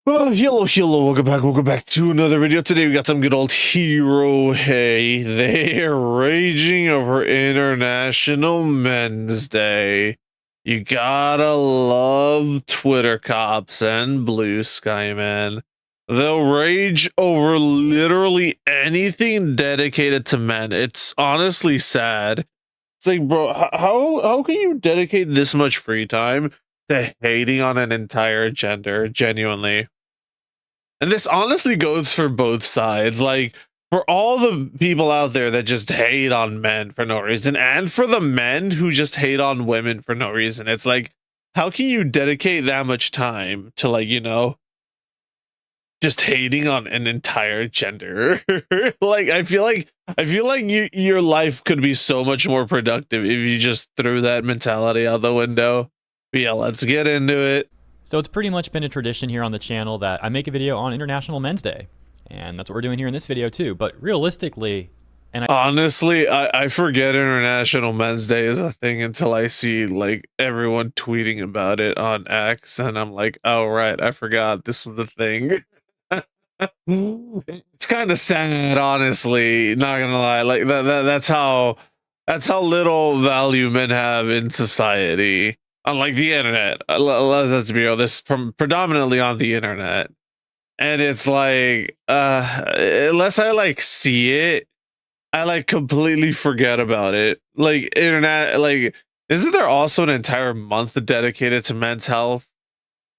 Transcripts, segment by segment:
Well, hello, welcome back to another video. Today we got some good old hero. Hey, they're raging over International Men's Day. You gotta love Twitter cops and Blue Sky, man. They'll rage over literally anything dedicated to men. It's honestly sad. It's like, bro, how can you dedicate this much free time to hating on an entire gender? Genuinely. And this honestly goes for both sides. Like, for all the people out there that just hate on men for no reason, and for the men who just hate on women for no reason, it's like, how can you dedicate that much time to, like, just hating on an entire gender? Like, I feel like your life could be so much more productive if you just threw that mentality out the window. But yeah, let's get into it. So it's pretty much been a tradition here on the channel that I make a video on International Men's Day. And that's what we're doing here in this video too. But realistically, Honestly, I forget International Men's Day is a thing until I see like everyone tweeting about it on X, and I'm like, oh right, I forgot this was the thing. It's kind of sad, honestly. Not gonna lie, like that's how little value men have in society. Unlike the internet, let's be real, this is predominantly on the internet, and it's like, unless I like see it, I like completely forget about it. Like internet, like isn't there also an entire month dedicated to men's health?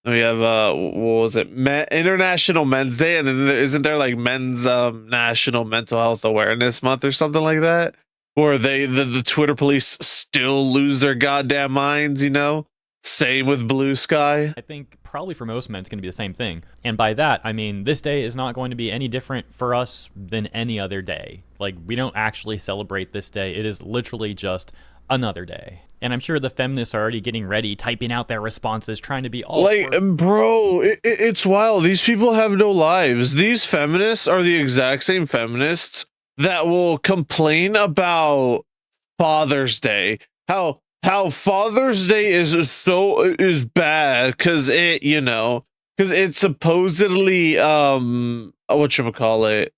We have what was it? International Men's Day, and then isn't there like Men's National Mental Health Awareness Month or something like that? Or the Twitter police still lose their goddamn minds, you know? Same with Blue Sky. I think probably for most men it's going to be the same thing. And by that, I mean this day is not going to be any different for us than any other day. Like, we don't actually celebrate this day. It is literally just another day. And I'm sure the feminists are already getting ready, typing out their responses, trying to be all like, bro, it's wild. These people have no lives. These feminists are the exact same feminists that will complain about Father's Day. How Father's Day is bad because because it supposedly whatchamacallit,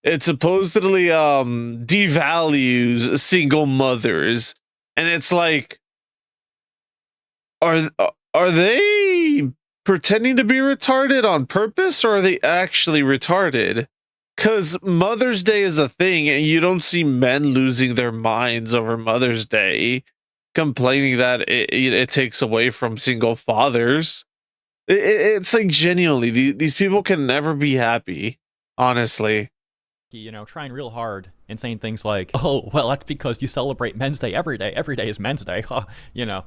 it supposedly devalues single mothers. And it's like, are are they pretending to be retarded on purpose, or are they actually retarded? Because Mother's Day is a thing, and you don't see men losing their minds over Mother's Day, complaining that it takes away from single fathers. It's like, genuinely, these people can never be happy, honestly. trying real hard and saying things like, oh, well, that's because you celebrate Men's Day every day. Every day is Men's Day.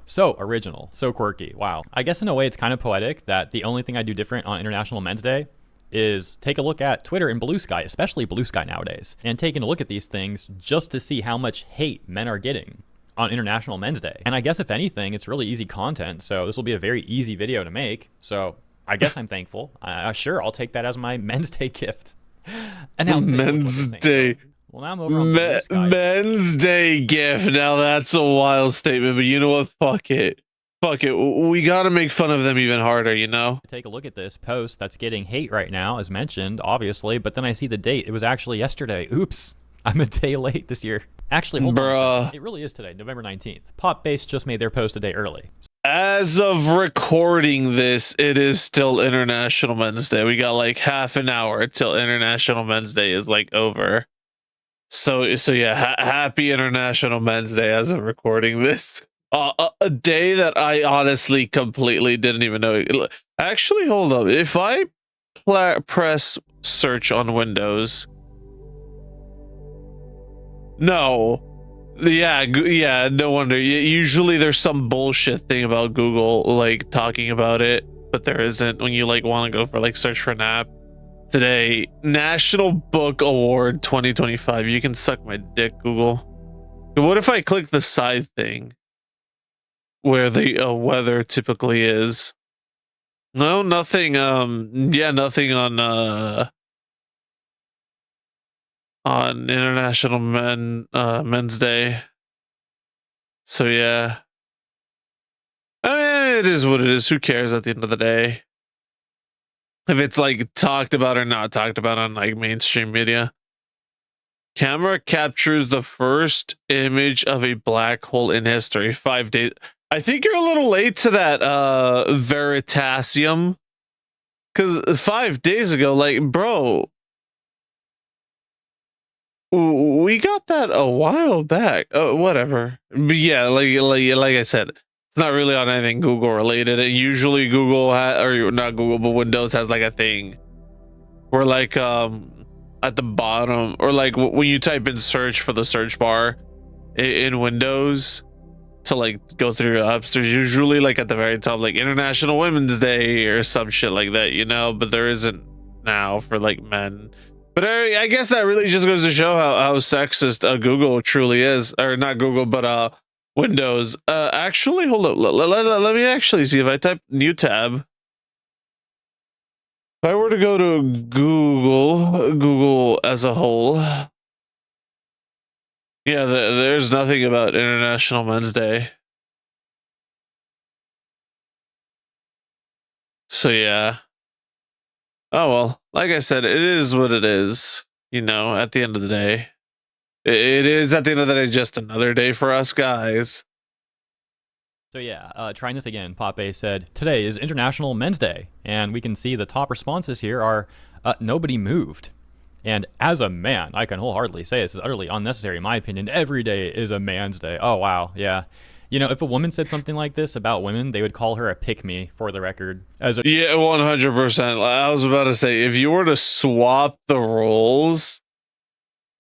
So original, so quirky. Wow. I guess in a way it's kind of poetic that the only thing I do different on International Men's Day is take a look at Twitter and Blue Sky, especially Blue Sky nowadays, and taking a look at these things just to see how much hate men are getting on International Men's Day. And I guess if anything, it's really easy content, so this will be a very easy video to make. So I guess I'm thankful. Sure, I'll take that as my Men's Day gift. Men's Day. Well, now I'm over on Blue Sky. Men's Day gift. Now that's a wild statement, but you know what? Fuck it. Fuck it. We gotta make fun of them even harder, you know? Take a look at this post that's getting hate right now, as mentioned, obviously, but then I see the date. It was actually yesterday. Oops. I'm a day late this year. Actually, hold on. It really is today, November 19th. Pop Base just made their post a day early. As of recording this, it is still International Men's Day. We got like half an hour till International Men's Day is like over. So yeah, happy International Men's Day as of recording this. A day that I honestly completely didn't even know. Actually, hold up. If I press search on Windows, no. Yeah, no wonder. Usually there's some bullshit thing about Google like talking about it, but there isn't when you like want to go for like search for an app. Today, National Book Award 2025. You can suck my dick, Google. What if I click the side thing where the weather typically is? No, nothing. Nothing on International Men's Day. So yeah, I mean, it is what it is. Who cares at the end of the day? if it's like talked about or not talked about on like mainstream media. Camera captures the first image of a black hole in history. 5 days. I think you're a little late to that, Veritasium. Because 5 days ago, like, bro, we got that a while back. Oh, whatever. But yeah, like I said, it's not really on anything Google related. And usually Google or not Google, but Windows has like a thing where like at the bottom, or like when you type in search for the search bar in Windows to like go through your apps, there's usually like at the very top like International Women's Day or some shit like that, you know, but there isn't now for like men. But I guess that really just goes to show how sexist Google truly is, or not Google, but Windows. Actually, hold up, let me actually see if I type new tab. If I were to go to Google as a whole, yeah, there's nothing about International Men's Day. So yeah. Oh well, like I said, it is what it is. You know, at the end of the day, it is at the end of the day just another day for us guys. So yeah, trying this again, Pape said, today is International Men's Day, and we can see the top responses here are, nobody moved. And as a man, I can wholeheartedly say this is utterly unnecessary in my opinion. Every day is a man's day. Oh, wow, yeah. You know, if a woman said something like this about women, they would call her a pick-me, for the record. Yeah, 100%. I was about to say, if you were to swap the roles,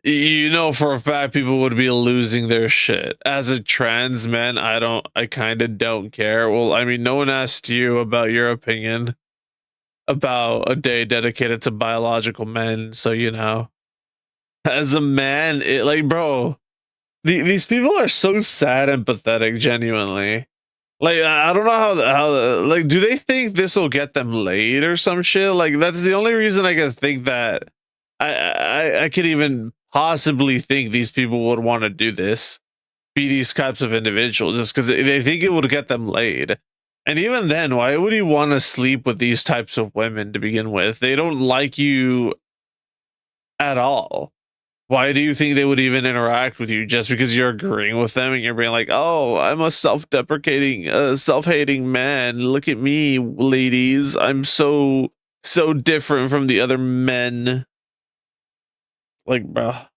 you know for a fact people would be losing their shit. As a trans man, I kind of don't care. Well, I mean, no one asked you about your opinion about a day dedicated to biological men, so you know. As a man, it like, bro, these people are so sad and pathetic, genuinely. Like, I don't know how like, do they think this will get them laid or some shit? Like, that's the only reason I can think that I could even possibly think these people would want to do this, be these types of individuals, just because they think it would get them laid. And even then, why would you want to sleep with these types of women to begin with? They don't like you at all. Why do you think they would even interact with you just because you're agreeing with them and you're being like, oh, I'm a self-deprecating, self-hating man. Look at me, ladies. I'm so different from the other men. Like, bruh.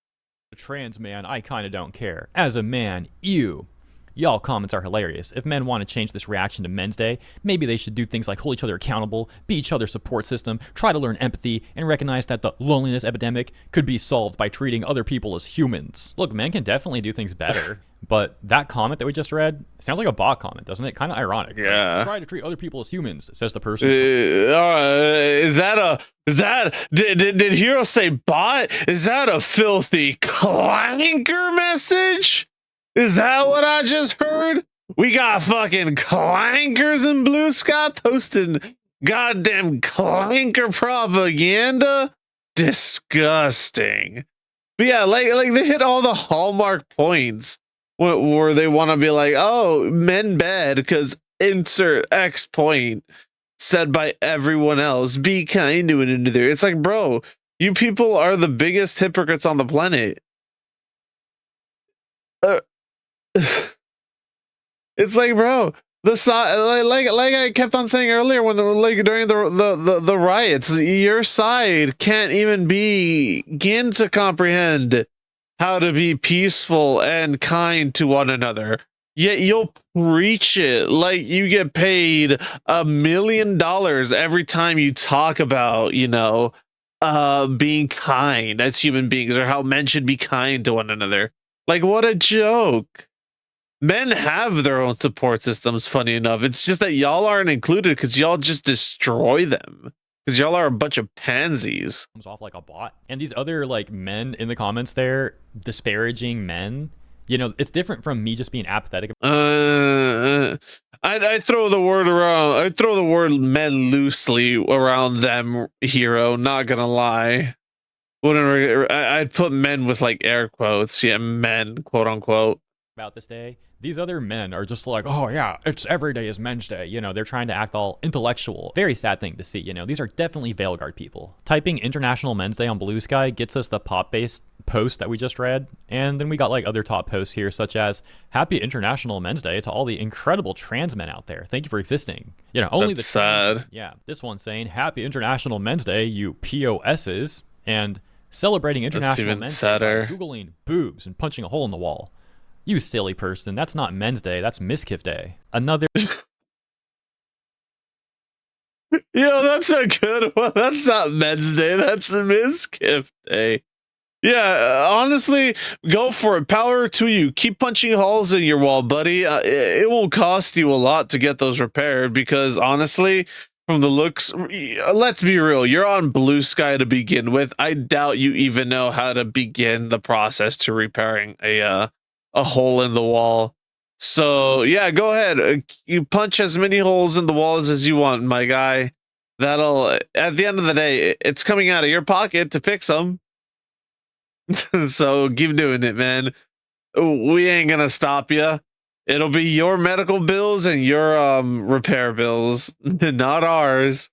A trans man, I kinda don't care. As a man, ew. Y'all comments are hilarious. If men want to change this reaction to Men's Day, maybe they should do things like hold each other accountable, be each other's support system, try to learn empathy, and recognize that the loneliness epidemic could be solved by treating other people as humans. Look, men can definitely do things better, but that comment that we just read sounds like a bot comment, doesn't it? Kind of ironic. Yeah. Like, try to treat other people as humans, says the person. Did Hero say bot? Is that a filthy clanker message? Is that what I just heard? We got fucking clankers in Blue Sky posting goddamn clanker propaganda? Disgusting. But yeah, like they hit all the hallmark points where they want to be like, oh, men bad because insert X point said by everyone else. Be kind to it into there. It's like, bro, you people are the biggest hypocrites on the planet. It's like, bro, the side, like I kept on saying earlier when during the riots, your side can't even begin to comprehend how to be peaceful and kind to one another. Yet you'll preach it like you get paid $1 million every time you talk about, you know, being kind as human beings, or how men should be kind to one another. Like, what a joke. Men have their own support systems, funny enough. It's just that y'all aren't included because y'all just destroy them. Because y'all are a bunch of pansies. Comes off like a bot. And these other like men in the comments there disparaging men, you know, it's different from me just being apathetic. I throw the word around. I throw the word men loosely around them, Hero. Not gonna lie. I'd put men with like air quotes. Yeah, men, quote unquote. About this day, These other men are just like, oh yeah, it's every day is men's day. You know, they're trying to act all intellectual. Very sad thing to see. You know, these are definitely veil guard people. Typing International Men's Day on Blue Sky gets us the pop-based post that we just read. And then we got like other top posts here, such as Happy International Men's Day to all the incredible trans men out there. Thank you for existing. You know, only That's the trans- sad. Yeah. This one saying Happy International Men's Day, you POSs, and celebrating International even Men's sadder. Day by Googling boobs and punching a hole in the wall. You silly person, that's not Men's Day, that's Miskiff Day. Another Yo, that's a good one. That's not Men's Day. That's a Miskiff Day. Yeah, honestly, go for it. Power to you. Keep punching holes in your wall, buddy. It won't cost you a lot to get those repaired because honestly, from the looks, let's be real. You're on Blue Sky to begin with. I doubt you even know how to begin the process to repairing a hole in the wall. So yeah, go ahead. You punch as many holes in the walls as you want, my guy. That'll, at the end of the day, it's coming out of your pocket to fix them. So keep doing it, man. We ain't gonna stop you. It'll be your medical bills and your repair bills, not ours.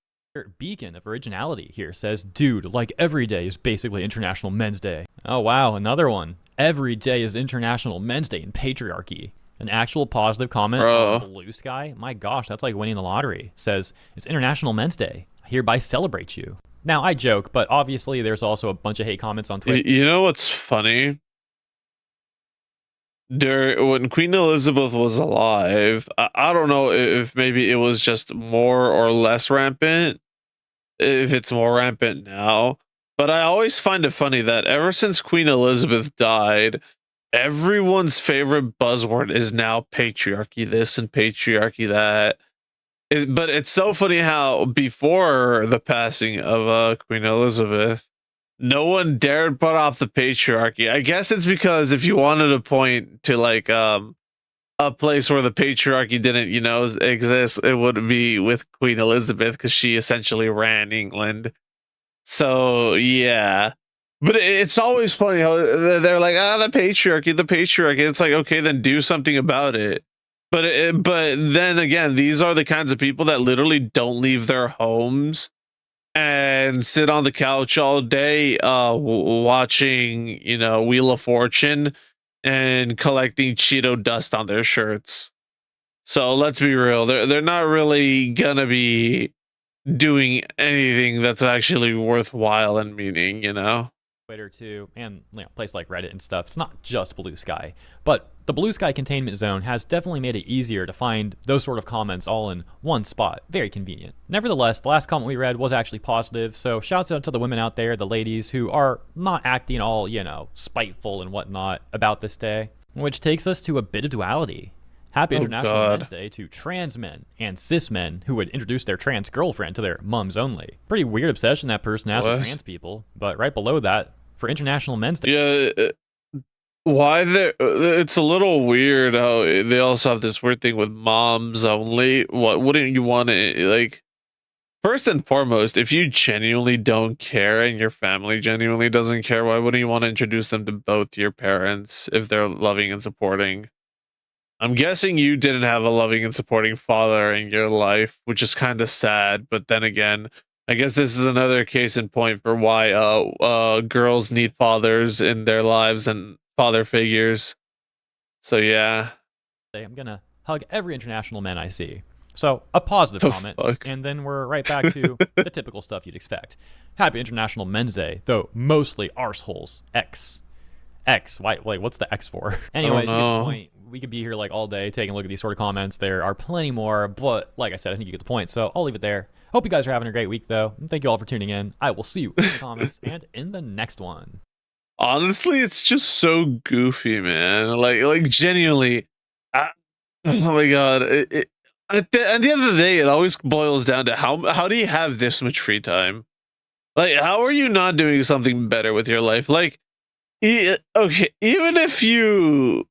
beacon of originality here says, dude, like every day is basically International Men's Day. Oh wow, another one. Every day is International Men's Day in patriarchy. An actual positive comment on Blue Sky? My gosh, that's like winning the lottery. Says, it's International Men's Day. I hereby celebrate you. Now, I joke, but obviously there's also a bunch of hate comments on Twitter. You know what's funny? When Queen Elizabeth was alive, I don't know if maybe it was just more or less rampant, if it's more rampant now, but I always find it funny that ever since Queen Elizabeth died, everyone's favorite buzzword is now patriarchy this and patriarchy that. But it's so funny how before the passing of Queen Elizabeth, no one dared put off the patriarchy. I guess it's because if you wanted to point to like a place where the patriarchy didn't, exist, it would be with Queen Elizabeth because she essentially ran England. So yeah. But it's always funny how they're like, the patriarchy, the patriarchy. It's like, okay, then do something about it. But then again, these are the kinds of people that literally don't leave their homes and sit on the couch all day, watching, Wheel of Fortune and collecting Cheeto dust on their shirts. So let's be real, they're not really gonna be doing anything that's actually worthwhile and meaning. Twitter too, and places like Reddit and stuff. It's not just Blue Sky, but the Blue Sky containment zone has definitely made it easier to find those sort of comments all in one spot. Very convenient. Nevertheless, the last comment we read was actually positive, so shouts out to the women out there, the ladies who are not acting all, spiteful and whatnot about this day. Which takes us to a bit of duality. Happy International Men's Day to trans men and cis men who would introduce their trans girlfriend to their mums only. Pretty weird obsession that person has with trans people, but right below that, for International Men's Day. Yeah, why there? It's a little weird how they also have this weird thing with moms only. What wouldn't you want to like? First and foremost, if you genuinely don't care and your family genuinely doesn't care, why wouldn't you want to introduce them to both your parents if they're loving and supporting? I'm guessing you didn't have a loving and supporting father in your life, which is kind of sad. But then again, I guess this is another case in point for why girls need fathers in their lives and father figures. So yeah. I'm gonna hug every international man I see. So a positive comment, and then we're right back to the typical stuff you'd expect. Happy International Men's Day, though mostly arseholes. X. Why? Wait, what's the X for? Anyways, you get the point. We could be here like all day taking a look at these sort of comments. There are plenty more, but like I said, I think you get the point. So I'll leave it there. Hope you guys are having a great week, though. And thank you all for tuning in. I will see you in the comments and in the next one. Honestly, it's just so goofy, man. Like genuinely. Oh my god. At the end of the day, it always boils down to how do you have this much free time? Like, how are you not doing something better with your life? Like, okay, even if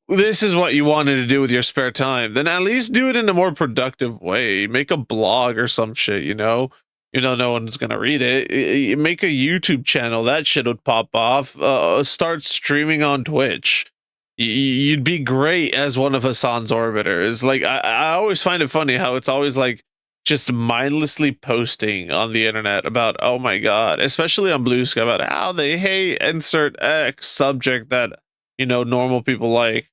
this is what you wanted to do with your spare time, then at least do it in a more productive way. Make a blog or some shit, no one's gonna read it. Make a YouTube channel, that shit would pop off. Start streaming on Twitch. You'd be great as one of Hassan's orbiters. Like I always find it funny how it's always like just mindlessly posting on the internet about, oh my god, especially on Blue Sky, about how they hate insert X subject that normal people like.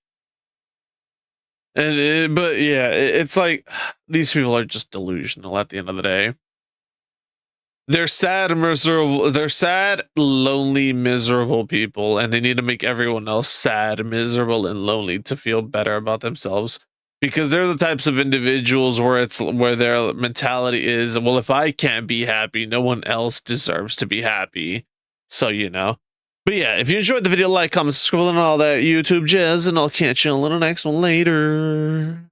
But yeah, it's like these people are just delusional at the end of the day. They're sad, miserable. They're sad, lonely, miserable people, and they need to make everyone else sad, miserable, and lonely to feel better about themselves. Because they're the types of individuals where their mentality is, well, if I can't be happy, no one else deserves to be happy. So But yeah, if you enjoyed the video, like, comment, subscribe, and all that YouTube jazz, and I'll catch you on the next one later.